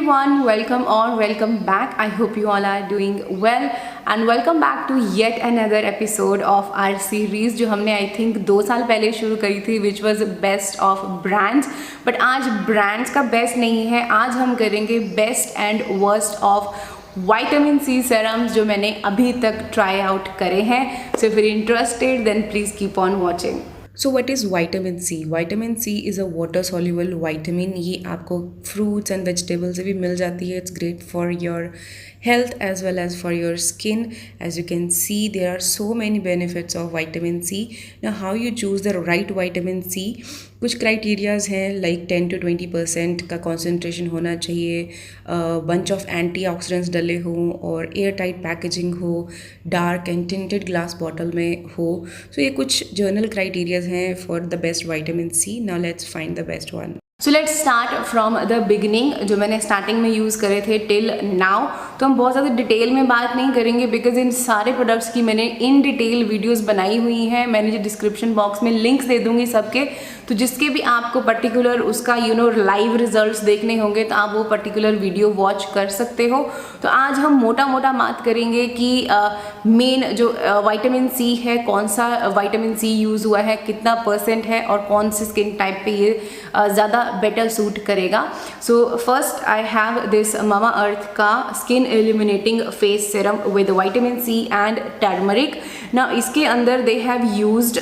everyone, welcome or welcome back. I hope you all are doing well and welcome back to yet another episode of our series जो हमने I think 2 साल पहले शुरू करी थी, which was best of brands. But आज brands का best नहीं है, आज हम करेंगे best and worst of vitamin C serums जो मैंने अभी तक try out करे हैं. So if you're interested then please keep on watching. So what is vitamin C? Vitamin C is a water soluble vitamin. ये आपको फ्रूट्स एंड वेजिटेबल्स से भी मिल जाती है. It's great for your health as well as for your skin. As you can see, there are so many benefits of vitamin C. Now how you choose the right vitamin C? कुछ criterias हैं like 10 to 20% का concentration होना चाहिए, bunch of antioxidants डले हों और air tight packaging हो, dark and tinted glass bottle में हो. सो ये कुछ जर्नल क्राइटेरियाज हैं for the best vitamin C. Now let's find the best one. So let's start from the beginning. जो मैंने स्टार्टिंग में यूज़ करे थे टिल नाउ, तो हम बहुत ज़्यादा डिटेल में बात नहीं करेंगे बिकॉज इन सारे प्रोडक्ट्स की मैंने इन डिटेल वीडियोस बनाई हुई हैं. मैंने जो डिस्क्रिप्शन बॉक्स में लिंक्स दे दूंगी सबके, तो जिसके भी आपको पर्टिकुलर उसका लाइव रिजल्ट्स देखने होंगे तो आप वो पर्टिकुलर वीडियो वॉच कर सकते हो. तो आज हम मोटा मोटा बात करेंगे कि मेन जो विटामिन सी है, कौन सा विटामिन सी यूज़ हुआ है, कितना % है और कौन से स्किन टाइप पे ये ज़्यादा बेटर सूट करेगा. So first I have this Mamaearth का skin eliminating face serum with vitamin C and turmeric. ना इसके अंदर they have used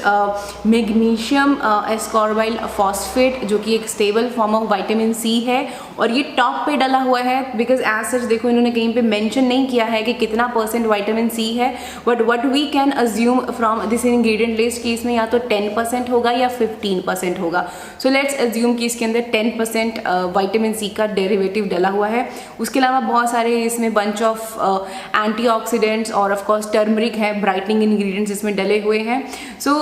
magnesium ascorbyl phosphate जो कि एक stable form of vitamin C है और ये टॉप पे डला हुआ है बिकॉज एज सच देखो इन्होंने कहीं पे मेंशन नहीं किया है कि कितना % विटामिन सी है, but what we can assume from this ingredient list कि इसमें या तो 10% होगा या 15% होगा. सो लेट्स अज्यूम कि इसके अंदर 10% विटामिन सी का डेरिवेटिव डला हुआ है. उसके अलावा बहुत सारे इसमें बंच ऑफ एंटीऑक्सीडेंट्स और ऑफ कोर्स टर्मरिक है, ब्राइटनिंग इंग्रेडिएंट्स इसमें डले हुए हैं. So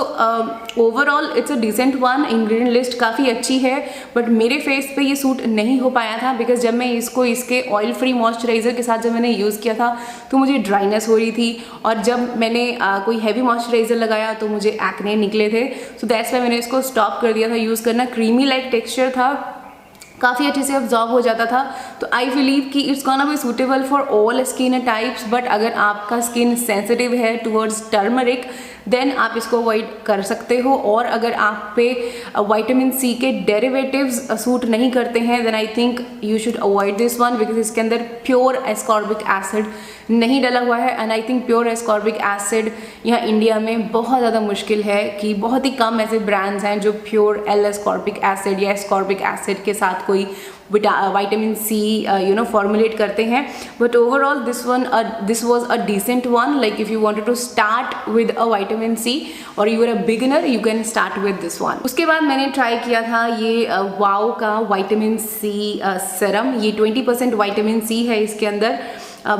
overall it's a decent one. Ingredient list काफ़ी अच्छी है बट मेरे फेस पे ये सूट नहीं हो पाया था बिकॉज जब मैं इसको इसके ऑयल फ्री मॉइस्चराइज़र के साथ जब मैंने यूज़ किया था तो मुझे ड्राइनेस हो रही थी और जब मैंने कोई हैवी मॉइस्चराइज़र लगाया तो मुझे एक्ने निकले थे. सो दैट्स वाई मैंने इसको स्टॉप कर दिया था यूज़ करना. क्रीमी लाइक टेक्सचर था, काफ़ी अच्छे से अब्जॉर्ब हो जाता था. तो आई बिलीव कि it's gonna be suitable for all skin types. But अगर आपका स्किन सेंसिटिव है टुवर्ड्स टर्मरिक देन आप इसको अवॉइड कर सकते हो. और अगर आप पे विटामिन सी के डेरिवेटिव्स सूट नहीं करते हैं then I think you should avoid this one because इसके अंदर प्योर एस्कॉर्बिक एसिड नहीं डला हुआ है. And I think pure ascorbic acid यहाँ इंडिया में बहुत ज़्यादा मुश्किल है कि बहुत ही कम ऐसे ब्रांड्स हैं जो प्योर एल एस्कॉर्बिक एसिड या एस्कॉर्बिक एसिड के साथ कोई विटामिन सी फॉर्मुलेट करते हैं. But overall this was a decent one. Like if you wanted to start with a vitamin C और you are a beginner you can start with this one. उसके बाद मैंने try किया था ये wow का विटामिन सी सीरम. ये 20% vitamin C है इसके अंदर,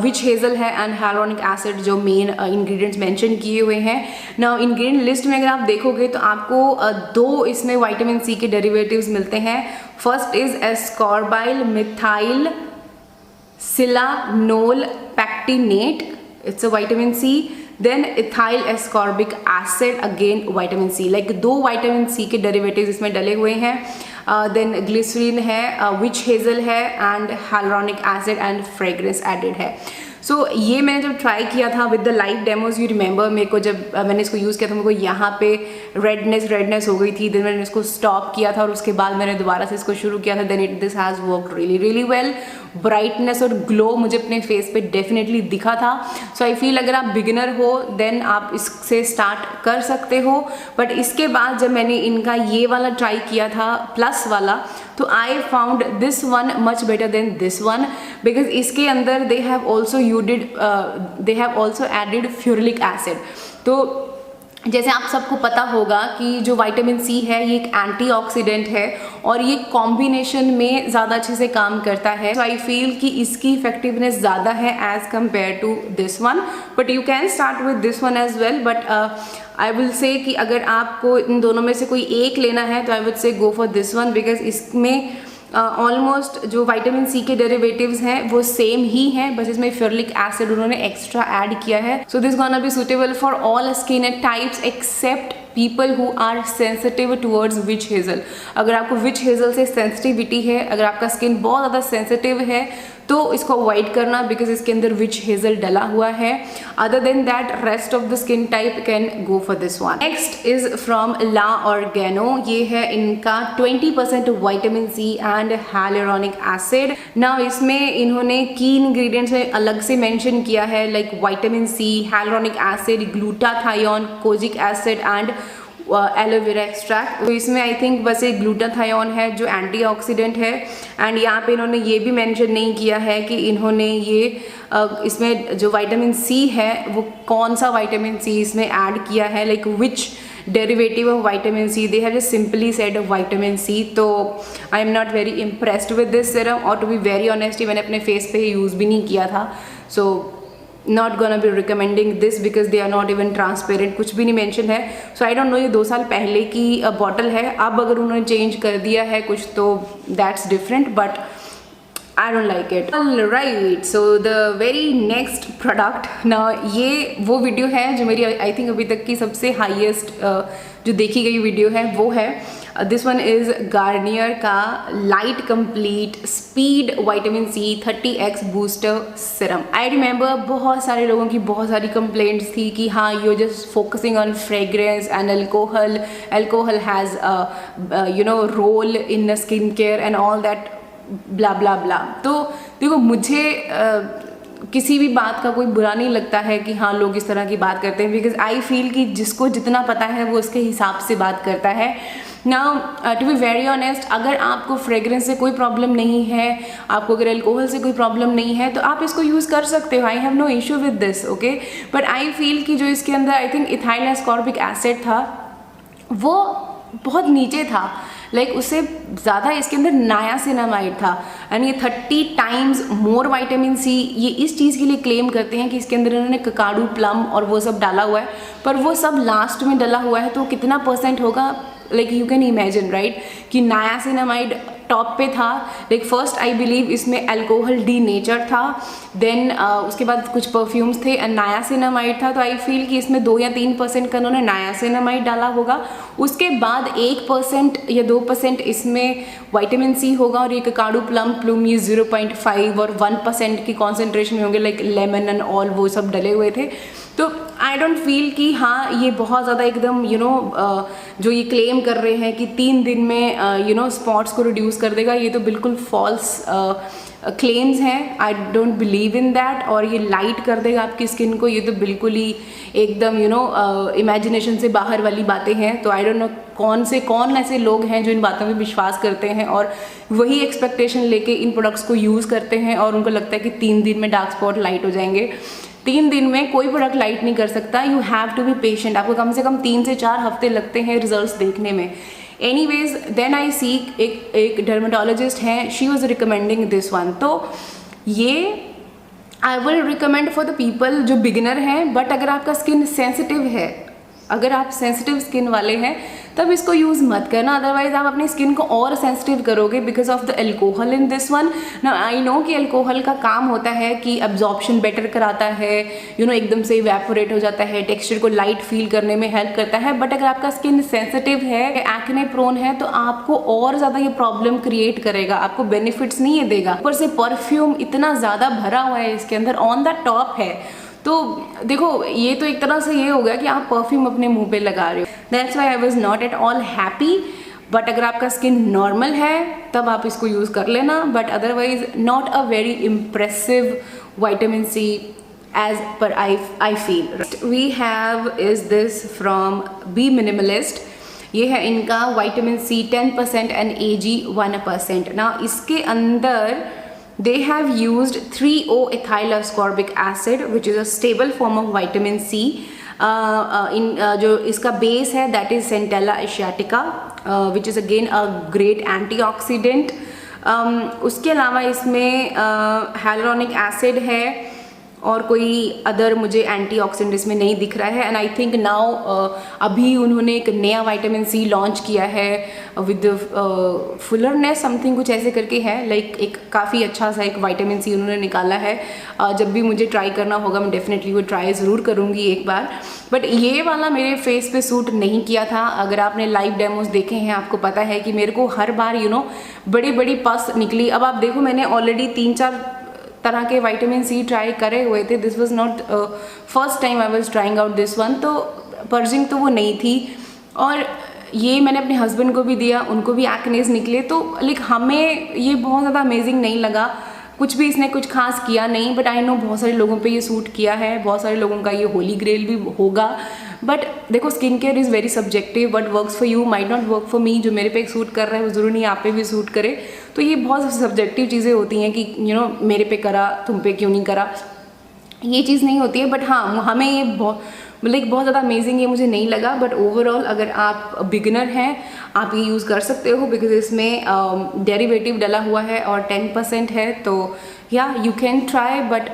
विच हेज़ल है एंड hyaluronic एसिड जो मेन इंग्रेडिएंट्स मेंशन किए हुए हैं. ना इंग्रेडिएंट लिस्ट में अगर आप देखोगे तो आपको 2 इसमें विटामिन सी के डेरिवेटिव्स मिलते हैं. First is ascorbyl methyl silanol pectinate, it's a vitamin C. Then ethyl ascorbic acid, again vitamin C. Like 2 vitamin C के डेरिवेटिव्स इसमें डले हुए हैं. देन ग्लिसरीन है, विच हेज़ल है and hyaluronic acid and fragrance added है. So ये मैंने जब ट्राई किया था with the live demos, you remember मेरे को जब मैंने इसको यूज़ किया था मेरे को यहाँ पे रेडनेस हो गई थी. देन मैंने इसको स्टॉप किया था और उसके बाद मैंने दोबारा से इसको शुरू किया था. Then this has work really well. Brightness और ग्लो मुझे अपने फेस पे डेफिनेटली दिखा था. सो आई फील अगर आप बिगिनर हो देन आप इससे स्टार्ट कर सकते हो. बट इसके बाद जब मैंने इनका ये वाला ट्राई किया था प्लस वाला, तो I found this one much better than this one because इसके अंदर they have also added ferulic acid. तो जैसे आप सबको पता होगा कि जो विटामिन सी है ये एक एंटीऑक्सीडेंट है और ये कॉम्बिनेशन में ज़्यादा अच्छे से काम करता है. सो आई फील कि इसकी इफेक्टिवनेस ज़्यादा है as compare to this one. But you can start with this one as well. But I will say कि अगर आपको इन दोनों में से कोई एक लेना है तो I would say go for this one because इसमें ऑलमोस्ट जो विटामिन सी के डेरिवेटिव्स हैं वो सेम ही हैं, बस इसमें फ्यूरिक एसिड उन्होंने एक्स्ट्रा ऐड किया है. So this gonna be suitable for all skin types except people who are sensitive towards witch hazel. अगर आपको विच हेज़ल से सेंसिटिविटी है, अगर आपका स्किन बहुत ज़्यादा सेंसिटिव है तो इसको अवॉइड करना, बिकॉज इसके अंदर विच हेज़ल डला हुआ है। Other than that rest of the skin type can go for this one. Next is from La Organo. ये है इनका 20% vitamin C and hyaluronic acid. ना इसमें इन्होंने की इंग्रेडिएंट्स अलग से मेंशन किया है, like vitamin C, hyaluronic acid, glutathione, kojic acid and aloe vera extract. तो इसमें आई थिंक बस एक ग्लूटाथायोन है जो एंटीऑक्सीडेंट है, एंड यहाँ पे इन्होंने ये भी मेंशन नहीं किया है कि इन्होंने ये इसमें जो विटामिन सी है वो कौन सा विटामिन सी इसमें ऐड किया है, like which derivative of vitamin C. They have just simply said vitamin C. तो I am not very impressed with this serum, और टू बी वेरी ऑनेस्ट मैंने अपने फेस पे यूज़ भी नहीं किया था। सो not gonna be recommending this because they are not even transparent, कुछ भी नहीं मेंशन है। सो आई डोंट नो ये 2 साल पहले की बॉटल है, अब अगर उन्होंने चेंज कर दिया है कुछ तो that's different, but I don't like it. Alright, so the very next product, ना ये वो वीडियो है जो मेरी आई थिंक अभी तक की सबसे हाईएस्ट जो देखी गई वीडियो है वो है दिस वन इज़ गार्नियर का light complete speed vitamin C 30x booster serum. I remember बहुत सारे लोगों की बहुत सारी कंप्लेंट्स थी कि हाँ you just focusing on fragrance and alcohol has you know role in skin care and all that blah blah blah. तो देखो मुझे किसी भी बात का कोई बुरा नहीं लगता है कि हाँ लोग इस तरह की बात करते हैं, बिकॉज आई फील कि जिसको जितना पता है वो उसके हिसाब से बात करता है। Now to be very honest, अगर आपको फ्रेग्रेंस से कोई प्रॉब्लम नहीं है, आपको अगर अल्कोहल से कोई प्रॉब्लम नहीं है तो आप इसको यूज़ कर सकते हो। I have no issue with this, okay. But I feel कि जो इसके अंदर I think ethyl ascorbic acid था वो बहुत नीचे था, लाइक उससे ज़्यादा इसके अंदर नायासिनामाइड था, एंड ये 30 टाइम्स मोर विटामिन सी। ये इस चीज़ के लिए क्लेम करते हैं कि इसके अंदर इन्होंने ककाडू, प्लम और वो सब डाला हुआ है, पर वो सब लास्ट में डला हुआ है, तो कितना % होगा, like you can imagine right, कि नायासिनामाइड टॉप पे था। लाइक फर्स्ट आई बिलीव इसमें अल्कोहल डी नेचर था, देन उसके बाद कुछ परफ्यूम्स थे एंड नायासिनामाइड था। तो आई फील कि इसमें 2 या 3% का उन्होंने नायासिनामाइड डाला होगा, उसके बाद 1% या 2% इसमें विटामिन सी होगा, और ये ककाडू, प्लम ये 0.5 और 1% की कॉन्सेंट्रेशन में होंगे, लाइक लेमन एंड ऑल वो सब डले हुए थे। तो आई डोंट फील कि हाँ ये बहुत ज़्यादा एकदम यू नो जो ये क्लेम कर रहे हैं कि 3 दिन में यू नो स्पॉट्स को रिड्यूस कर देगा, ये तो बिल्कुल फॉल्स क्लेम्स हैं। I don't believe in that. और ये लाइट कर देगा आपकी स्किन को, ये तो बिल्कुल ही एकदम यू नो इमेजिनेशन से बाहर वाली बातें हैं। तो आई डोंट नो कौन ऐसे लोग हैं जो इन बातों में विश्वास करते हैं और वही एक्सपेक्टेशन लेके इन प्रोडक्ट्स को यूज़ करते हैं, और उनको लगता है कि 3 दिन में डार्क स्पॉट लाइट हो जाएंगे। 3 दिन में कोई प्रोडक्ट लाइट नहीं कर सकता। You have to be patient. आपको कम से कम 3 से 4 हफ्ते लगते हैं रिजल्ट्स देखने में। एनीवेज देन आई सी एक डर्मेटोलॉजिस्ट हैं, she was recommending this one. तो ये I will recommend for the people जो बिगिनर हैं, बट अगर आपका स्किन सेंसिटिव है, अगर आप सेंसिटिव स्किन वाले हैं तब इसको यूज़ मत करना, अदरवाइज आप अपनी स्किन को और सेंसिटिव करोगे because of the alcohol in this one. ना आई नो कि अल्कोहल का काम होता है कि अब्जॉर्प्शन बेटर कराता है, यू नो एकदम से इवेपोरेट हो जाता है, टेक्सचर को लाइट फील करने में हेल्प करता है। बट अगर आपका स्किन सेंसिटिव है, एक्ने प्रोन है, तो आपको और ज़्यादा ये प्रॉब्लम क्रिएट करेगा, आपको बेनिफिट्स नहीं ये देगा। ऊपर से परफ्यूम इतना ज़्यादा भरा हुआ है इसके अंदर, ऑन द टॉप है। तो देखो ये तो एक तरह से ये हो गया कि आप परफ्यूम अपने मुंह पे लगा रहे हो। That's why I was not at all happy. But अगर आपका स्किन नॉर्मल है तब आप इसको यूज़ कर लेना, but otherwise not a very impressive vitamin C as पर I feel. We have is this from be minimalist. ये है इनका विटामिन सी 10% एंड AG 1%। ना इसके अंदर they have used 3-O-ethyl ascorbic acid which is a stable form of vitamin C. जो इसका base है that is Centella asiatica which is again a great antioxidant. उसके अलावा इसमें hyaluronic acid है, और कोई अदर मुझे एंटीऑक्सीडेंट इसमें नहीं दिख रहा है। एंड आई थिंक नाउ अभी उन्होंने एक नया विटामिन सी लॉन्च किया है विद फुलरनेस समथिंग कुछ ऐसे करके है, लाइक एक काफ़ी अच्छा सा एक विटामिन सी उन्होंने निकाला है। जब भी मुझे ट्राई करना होगा मैं डेफिनेटली वो ट्राई ज़रूर करूँगी एक बार। बट ये वाला मेरे फेस पे सूट नहीं किया था। अगर आपने लाइव डेमोज देखे हैं आपको पता है कि मेरे को हर बार बड़ी बड़ी पस निकली। अब आप देखो मैंने ऑलरेडी 3-4 तरह के विटामिन सी ट्राई करे हुए थे। This was not first time I was trying out this one. तो पर्जिंग तो वो नहीं थी, और ये मैंने अपने हस्बैंड को भी दिया, उनको भी एक्नेस निकले। तो लाइक हमें ये बहुत ज़्यादा अमेजिंग नहीं लगा, कुछ भी इसने कुछ खास किया नहीं। बट आई नो बहुत सारे लोगों पे ये सूट किया है, बहुत सारे लोगों का ये होली ग्रेल भी होगा। बट देखो skin care is very subjective, what works for you might not work for me. जो मेरे पे सूट कर रहा है वो ज़रूर नहीं आप पे भी सूट करे। तो ये बहुत सब्जेक्टिव चीज़ें होती हैं कि मेरे पे करा तुम पे क्यों नहीं करा, ये चीज़ नहीं होती है। बट हाँ हमें ये बहुत ज़्यादा अमेजिंग ये मुझे नहीं लगा। बट ओवरऑल अगर आप बिगिनर हैं आप ये यूज़ कर सकते हो, बिकॉज इसमें डेरिवेटिव डला हुआ है और 10% है। तो या you can try, but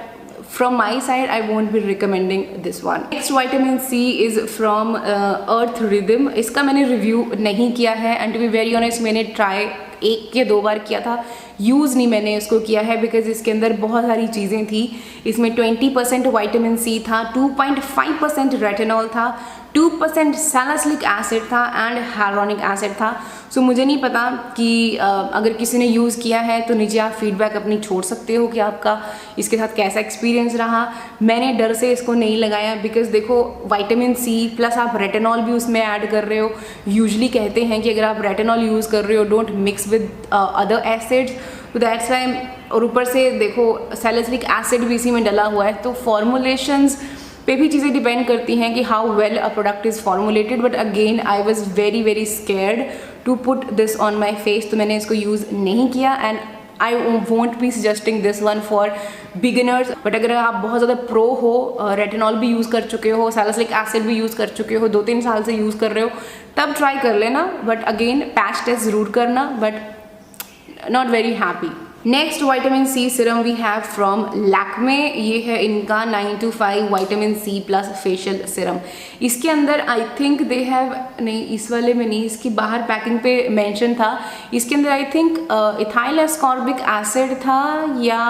from my side I won't be recommending this one. Next vitamin C is from Earth Rhythm. इसका मैंने रिव्यू नहीं किया है and to be very honest मैंने ट्राई 1 या 2 बार किया था, यूज़ नहीं मैंने इसको किया है बिकॉज इसके अंदर बहुत सारी चीज़ें थी। इसमें 20% विटामिन सी था, 2.5% रेटिनॉल था, 2% सैलिसिलिक एसिड था एंड हाइलुरोनिक एसिड था। सो मुझे नहीं पता कि अगर किसी ने यूज़ किया है तो नीचे आप फीडबैक अपनी छोड़ सकते हो कि आपका इसके साथ कैसा एक्सपीरियंस रहा। मैंने डर से इसको नहीं लगाया बिकॉज देखो विटामिन सी प्लस आप रेटिनॉल भी उसमें ऐड कर रहे हो। यूजली कहते हैं कि अगर आप रेटिनॉल यूज़ कर रहे हो don't mix with other acids, तो दैट्स वाई। और ऊपर से देखो सैलिसिलिक एसिड भी इसी में डला हुआ है। तो फॉर्मुलेशंस पे भी चीज़ें डिपेंड करती हैं कि how well a product is formulated. But again I was very very scared to put this on my face, तो मैंने इसको यूज़ नहीं किया and I won't be suggesting this one for beginners. But अगर आप बहुत ज़्यादा प्रो हो, रेटिनॉल भी यूज़ कर चुके हो, सैलिसिलिक एसिड भी यूज़ कर चुके हो, 2-3 साल से यूज़ कर रहे हो, तब ट्राई कर लेना। बट अगेन पैच टेस्ट ज़रूर करना, but not very happy. Next vitamin C serum we have from Lakme. ये है इनका 925 vitamin C plus facial serum. इसके अंदर आई थिंक दे हैव, नहीं इस वाले में नहीं, इसकी बाहर पैकिंग पे मेंशन था। इसके अंदर I think ethyl ascorbic acid था या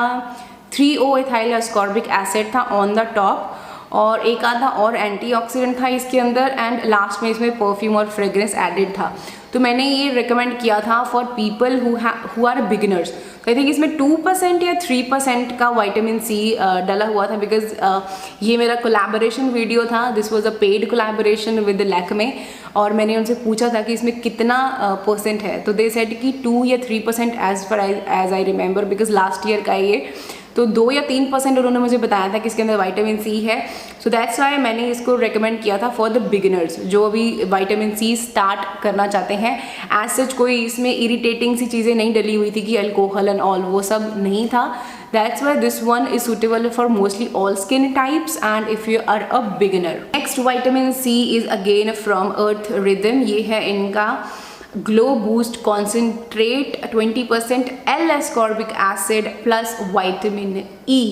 3O इथाइल एस्कॉर्बिक एसिड था ऑन द टॉप, और एक आधा और एंटीऑक्सीडेंट था इसके अंदर, एंड लास्ट में इसमें परफ्यूम और फ्रेग्रेंस एडेड था। तो मैंने ये रिकमेंड किया था for people who are beginners. तो आई थिंक इसमें 2% या 3% का विटामिन सी डला हुआ था बिकॉज ये मेरा कोलैबोरेशन वीडियो था। This was a paid collaboration with Lakme, और मैंने उनसे पूछा था कि इसमें कितना परसेंट है, तो दे सेड कि 2 या 3% as I remember, because last year का ये। तो 2 या 3% उन्होंने मुझे बताया था कि इसके अंदर विटामिन सी है। सो दैट्स वाई मैंने इसको रेकमेंड किया था फॉर द बिगिनर्स जो अभी विटामिन सी स्टार्ट करना चाहते हैं। एज सच कोई इसमें इरिटेटिंग सी चीज़ें नहीं डली हुई थी कि अल्कोहल एंड ऑल, वो सब नहीं था। That's why this one is suitable for mostly all skin types and if you are a beginner. Next vitamin C is again from Earth Rhythm. ये है इनका Glow Boost Concentrate 20% L-ascorbic acid plus vitamin E.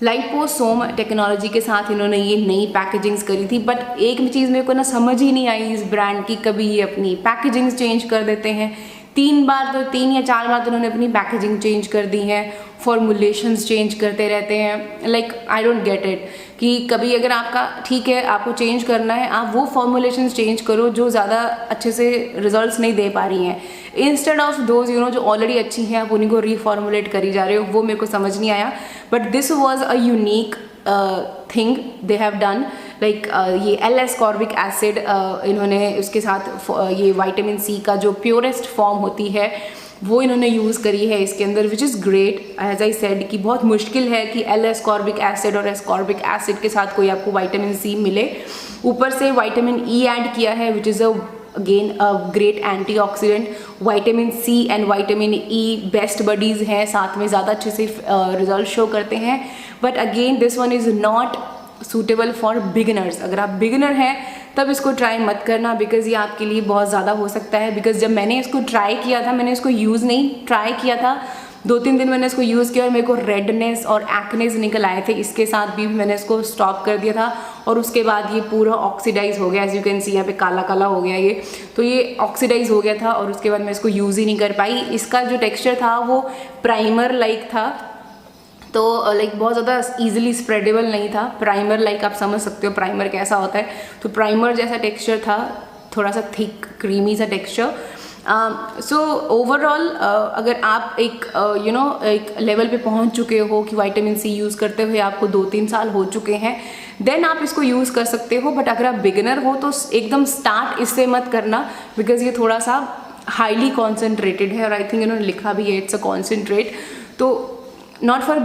Liposome technology के साथ इन्होंने ये नई packagings करी थी, बट एक चीज़ मेरे को ना समझ ही नहीं आई इस ब्रांड की। कभी ये अपनी पैकेजिंग्स चेंज कर देते हैं, 3 या 4 बार तो उन्होंने अपनी पैकेजिंग चेंज कर दी है, फॉर्मुलेशंस चेंज करते रहते हैं। Like I don't get it कि कभी अगर आपका ठीक है आपको चेंज करना है, आप वो फॉर्मुलेशंस चेंज करो जो ज़्यादा अच्छे से रिजल्ट्स नहीं दे पा रही हैं, इंस्टेड ऑफ दोज जो ऑलरेडी अच्छी हैं आप उन्हीं को रीफॉर्मुलेट करी जा रहे हो। वो मेरे को समझ नहीं आया, but this was a unique thing they have done. Like ये L-ascorbic एसिड इन्होंने उसके साथ ये विटामिन सी का जो प्योरेस्ट फॉर्म होती है वो इन्होंने यूज़ करी है इसके अंदर, which is great. As I said कि बहुत मुश्किल है कि L-ascorbic एसिड और ascorbic एसिड के साथ कोई आपको विटामिन सी मिले। ऊपर से विटामिन ई ऐड किया है which is again a great antioxidant. Vitamin C and vitamin E best buddies हैं, साथ में ज़्यादा अच्छे से रिजल्ट शो करते हैं। But again this one is not suitable for beginners. अगर आप बिगिनर हैं तब इसको ट्राई मत करना, बिकॉज ये आपके लिए बहुत ज़्यादा हो सकता है। बिकॉज जब मैंने इसको ट्राई किया था, मैंने इसको यूज़ नहीं ट्राई किया था, 2-3 दिन मैंने इसको यूज़ किया और मेरे को रेडनेस और एक्नेस निकल आए थे, इसके साथ भी मैंने इसको स्टॉप कर दिया था और उसके बाद ये पूरा ऑक्सीडाइज हो गया। एज यू कैन सी यहाँ पे काला काला हो गया ये, तो ये ऑक्सीडाइज हो गया था और उसके बाद मैं इसको यूज़ ही नहीं कर पाई। इसका जो टेक्स्चर था वो प्राइमर लाइक था, तो लाइक बहुत ज़्यादा ईजिली स्प्रेडेबल नहीं था। प्राइमर लाइक आप समझ सकते हो प्राइमर कैसा होता है, तो प्राइमर जैसा टेक्सचर था, थोड़ा सा थिक क्रीमी सा टेक्सचर। सो ओवरऑल अगर आप एक एक लेवल पे पहुंच चुके हो कि विटामिन सी यूज़ करते हुए आपको 2-3 साल हो चुके हैं, देन आप इसको यूज़ कर सकते हो। बट अगर आप बिगिनर हो तो एकदम स्टार्ट इससे मत करना, बिकॉज ये थोड़ा सा हाईली कॉन्सेंट्रेटेड है और आई थिंक इन्होंने लिखा भी है इट्स अ कॉन्सेंट्रेट, तो not for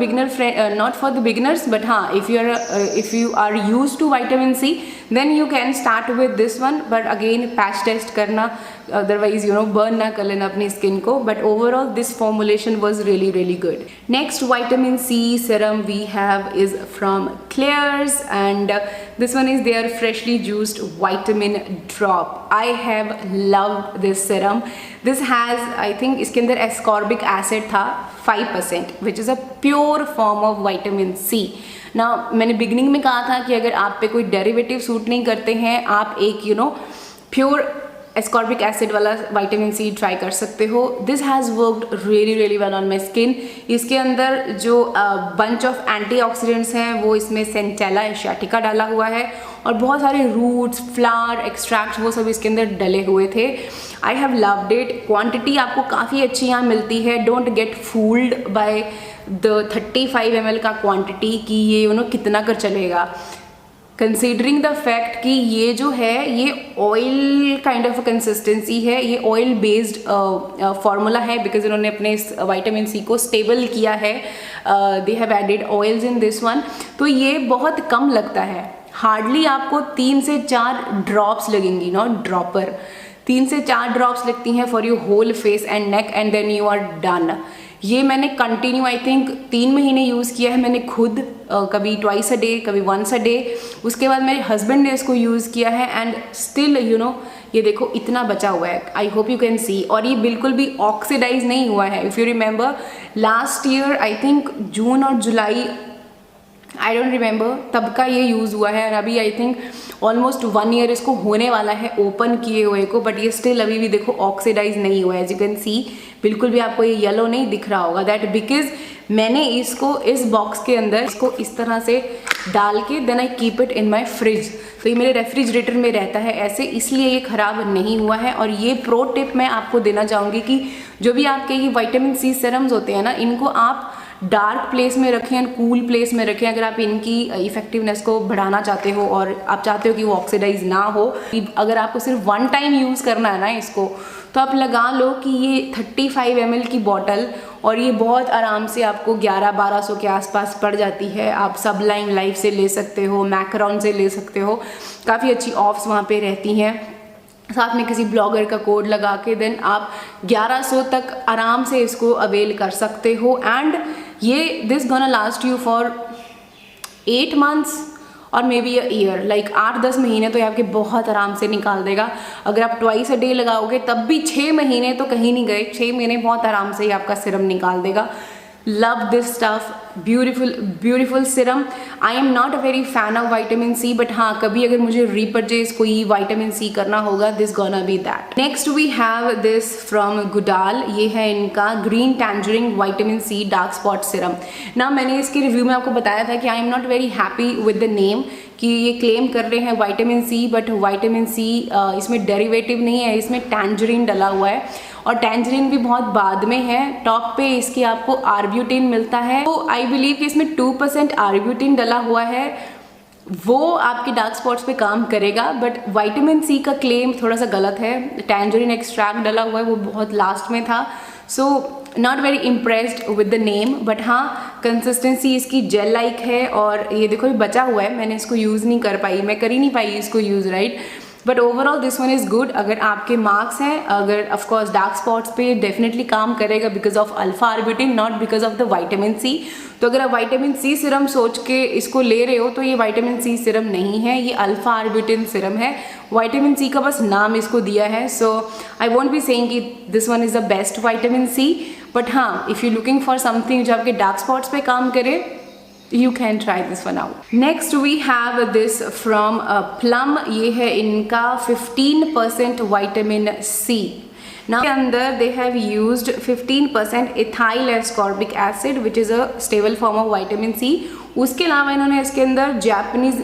not for the beginners, but हाँ, if you are used to vitamin C, then you can start with this one, but again patch test करना, otherwise burn ना कर लेना अपनी skin को। But overall this formulation was really good. Next vitamin C serum we have is from Clears, and this one is their freshly juiced vitamin drop. I have loved this serum. This has, I think इसके अंदर ascorbic acid था 5%, which is a pure form of vitamin C. ना मैंने beginning में कहा था कि अगर आप पे कोई डेरिवेटिव सूट नहीं करते हैं, आप एक प्योर एस्कॉर्बिक एसिड वाला विटामिन सी ट्राई कर सकते हो। This has worked really well on my skin. इसके अंदर जो बंच ऑफ एंटीऑक्सीडेंट्स हैं वो इसमें सेंटेला एशियाटिका डाला हुआ है और बहुत सारे रूट्स, फ्लावर, एक्सट्रैक्ट वो सब इसके अंदर डले हुए थे। आई हैव लव्ड इट। क्वांटिटी आपको काफ़ी अच्छी यहाँ मिलती है। Don't get fooled by the 35 ml का क्वांटिटी कि ये कितना कर चलेगा, कंसीडरिंग द फैक्ट कि ये जो है ये ऑयल काइंड ऑफ कंसिस्टेंसी है, ये ऑयल बेस्ड फार्मूला है, बिकॉज इन्होंने अपने इस विटामिन सी को स्टेबल किया है। They have added oils in this one, तो ये बहुत कम लगता है। हार्डली आपको 3 से 4 ड्रॉप्स लगेंगी, नॉट ड्रॉपर, 3 से 4 ड्रॉप्स लगती हैं for your whole face and neck, and then you are done. ये मैंने कंटिन्यू आई थिंक 3 महीने यूज़ किया है मैंने खुद, कभी ट्वाइस अ डे, कभी वंस अ डे। उसके बाद मेरे हस्बैंड ने इसको यूज़ किया है एंड स्टिल ये देखो इतना बचा हुआ है। I hope you can see, और ये बिल्कुल भी ऑक्सीडाइज नहीं हुआ है। If you remember last year I think June और जुलाई, आई डोंट रिमेंबर, तब का ये यूज़ हुआ है और अभी आई थिंक ऑलमोस्ट 1 ईयर इसको होने वाला है ओपन किए हुए को, बट ये स्टिल अभी भी देखो ऑक्सीडाइज नहीं हुआ है। एज यू कैन सी बिल्कुल भी आपको ये येलो नहीं दिख रहा होगा। दैट बिकॉज मैंने इसको इस बॉक्स के अंदर इसको इस तरह से डाल के then I keep it in my fridge, तो ये मेरे रेफ्रिजरेटर में रहता है ऐसे, इसलिए ये ख़राब नहीं हुआ है। और ये प्रो टिप मैं आपको देना चाहूँगी कि जो भी आपके ये विटामिन सी सीरम्स होते हैं ना, इनको आप डार्क प्लेस में रखें एंड कूल प्लेस में रखें अगर आप इनकी इफेक्टिवनेस को बढ़ाना चाहते हो और आप चाहते हो कि वो ऑक्सीडाइज ना हो। अगर आपको सिर्फ 1 टाइम यूज़ करना है ना इसको, तो आप लगा लो कि ये 35 ml की बॉटल, और ये बहुत आराम से आपको 1100-1200 के आसपास पड़ जाती है। आप सबलाइन लाइफ से ले सकते हो, मैकरॉन से ले सकते हो, काफ़ी अच्छी ऑफ्स वहाँ पे रहती हैं। साथ में किसी ब्लॉगर का कोड लगा के देन आप 1100 तक आराम से इसको अवेल कर सकते हो। एंड ये this gonna last you for 8 months और may be a year, like 8-10 महीने तो ये आपके बहुत आराम से निकाल देगा। अगर आप ट्वाइस अ डे लगाओगे तब भी 6 महीने तो कहीं नहीं गए, 6 महीने बहुत आराम से ही आपका सिरम निकाल देगा। Love this stuff, beautiful serum. I am not a very fan of vitamin C, but हाँ कभी अगर मुझे रीपरचेज कोई विटामिन सी करना होगा, this gonna be that. Next we have this from Goodal, ये है इनका green tangerine vitamin C dark spot serum. ना मैंने इसके रिव्यू में आपको बताया था कि I am not very happy with the name, कि ये क्लेम कर रहे हैं vitamin C, but vitamin C इसमें डेरिवेटिव नहीं है, इसमें टैंजरीन डला हुआ है और टैंजरीन भी बहुत बाद में है। टॉप पे इसके आपको आर्ब्यूटिन मिलता है, तो आई बिलीव कि इसमें 2% आर्ब्यूटिन डला हुआ है, वो आपके डार्क स्पॉट्स पे काम करेगा। बट विटामिन सी का क्लेम थोड़ा सा गलत है। टैंजरीन एक्सट्रैक्ट डला हुआ है, वो बहुत लास्ट में था, so not very impressed with the name. But हाँ कंसिस्टेंसी इसकी जेल लाइक है, और ये देखो ये बचा हुआ है, मैंने इसको यूज़ नहीं कर पाई, मैं कर ही नहीं पाई इसको use, right. But overall this one is good. अगर आपके मार्क्स हैं, अगर ऑफकोर्स डार्क स्पॉट्स पे डेफिनेटली काम करेगा because of alpha arbutin, not because of the vitamin C. तो अगर आप विटामिन सी सिरम सोच के इसको ले रहे हो तो ये विटामिन सी सिरम नहीं है, ये अल्फा आर्ब्यूटिन सिरम है। विटामिन सी का बस नाम इसको दिया है। So I won't be saying कि this one is the best vitamin C, but हाँ, if you looking for something जो आपके डार्क स्पॉट्स पे काम करे, you can try this one out. Next we have this from Plum. ये है इनका 15% vitamin C. Now के अंदर they have used 15% ethyl ascorbic acid which is a stable form of vitamin C. उसके अलावा इन्होंने इसके अंदर Japanese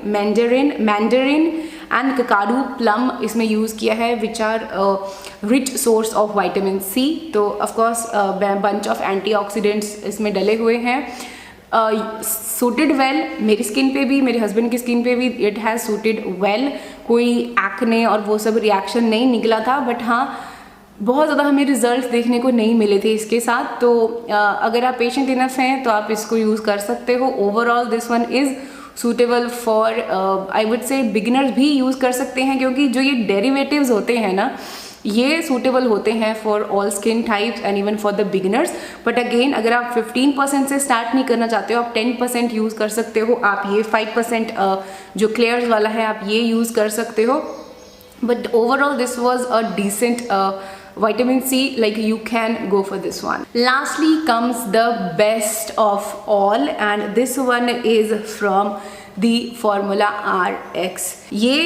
mandarin and Kakadu plum इसमें यूज़ किया है which are rich source of vitamin C. तो ऑफकोर्स बंच ऑफ एंटीऑक्सीडेंट्स इसमें डले हुए हैं. सूटेड वेल मेरी स्किन पे भी, मेरे हस्बैंड की स्किन पे भी इट हैज़ सूटेड वेल. कोई एक्ने और वो सब रिएक्शन नहीं निकला था, बट हाँ बहुत ज़्यादा हमें रिजल्ट देखने को नहीं मिले थे इसके साथ. तो अगर आप पेशेंट इनफ हैं तो आप इसको यूज़ कर सकते हो. Overall this one is suitable for I would से बिगिनर्स भी यूज़ कर सकते हैं, क्योंकि जो ये डेरिवेटिव्स होते हैं ना, ये सूटेबल होते हैं for all skin types and even for the beginners. But again अगर आप 15% से स्टार्ट नहीं करना चाहते हो, आप 10% यूज़ कर सकते हो. आप ये 5% जो क्लेयर्स वाला है आप ये यूज़ कर सकते हो. But overall this was a decent vitamin C, like you can go for this one. Lastly comes the best of all, and this one is from the Formula RX. ये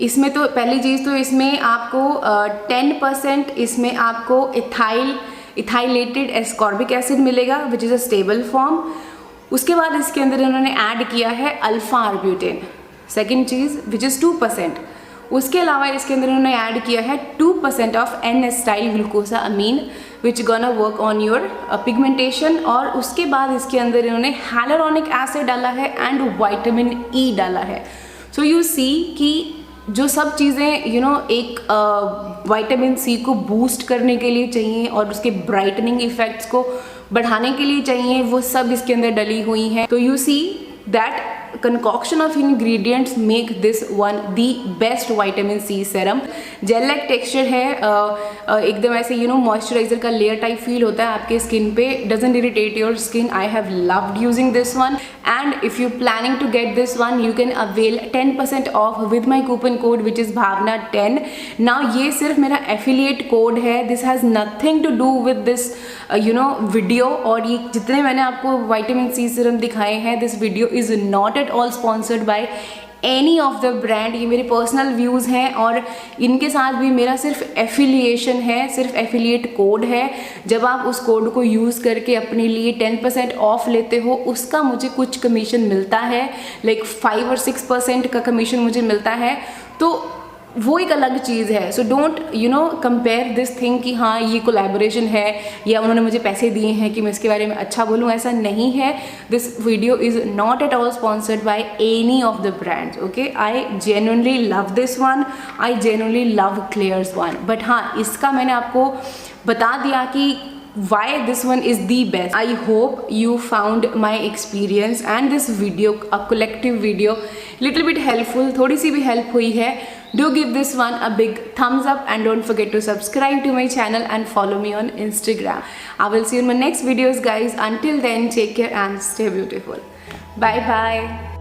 इसमें तो पहली चीज़ तो इसमें आपको 10% इसमें आपको इथाइलेटेड एस्कॉर्बिक एसिड मिलेगा which is a stable form. उसके बाद इसके अंदर इन्होंने ऐड किया है अल्फा आर्ब्यूटेन, सेकेंड चीज़ विच इज़ 2%. उसके अलावा इसके अंदर उन्होंने ऐड किया है 2% of N-acetyl glucosamine which gonna work on your pigmentation. और उसके बाद इसके अंदर इन्होंने हाइलुरोनिक एसिड डाला है एंड विटामिन E डाला है. सो यू सी कि जो सब चीज़ें एक विटामिन C को बूस्ट करने के लिए चाहिए और उसके ब्राइटनिंग इफेक्ट्स को बढ़ाने के लिए चाहिए, वो सब इसके अंदर डली हुई हैं. तो you see that concoction of ingredients make this one the best vitamin C serum. Gel like texture है, एकदम ऐसे मॉइस्चराइजर का लेयर टाइप फील होता है आपके स्किन पे. Doesn't irritate your skin. I have loved using this one, and if you planning to get this one you can avail 10% off with my coupon code which is Bhavna 10. नाउ ये सिर्फ मेरा affiliate code है. This has nothing to do with this video. और ये जितने मैंने आपको विटामिन C सीरम दिखाए हैं, this video is not at all sponsored by any of the brand. ये मेरे पर्सनल व्यूज़ हैं और इनके साथ भी मेरा सिर्फ एफिलिएशन है, सिर्फ एफिलिएट कोड है. जब आप उस कोड को यूज़ करके अपने लिए 10% ऑफ लेते हो, उसका मुझे कुछ कमीशन मिलता है, लाइक 5 और 6% का कमीशन मुझे मिलता है. तो वो एक अलग चीज़ है. So don't compare this thing कि हाँ ये कोलैबोरेशन है या उन्होंने मुझे पैसे दिए हैं कि मैं इसके बारे में अच्छा बोलूँ. ऐसा नहीं है. This video is not at all sponsored by any of the brands. Okay, I genuinely love this one, I genuinely love clears one. But हाँ, इसका मैंने आपको बता दिया कि why this one is the best. I hope you found my experience and this video, a collective video, little bit helpful. थोड़ी सी भी help हुई है. Do give this one a big thumbs up and don't forget to subscribe to my channel and follow me on Instagram. I will see you in my next videos guys. Until then, take care and stay beautiful. Bye bye.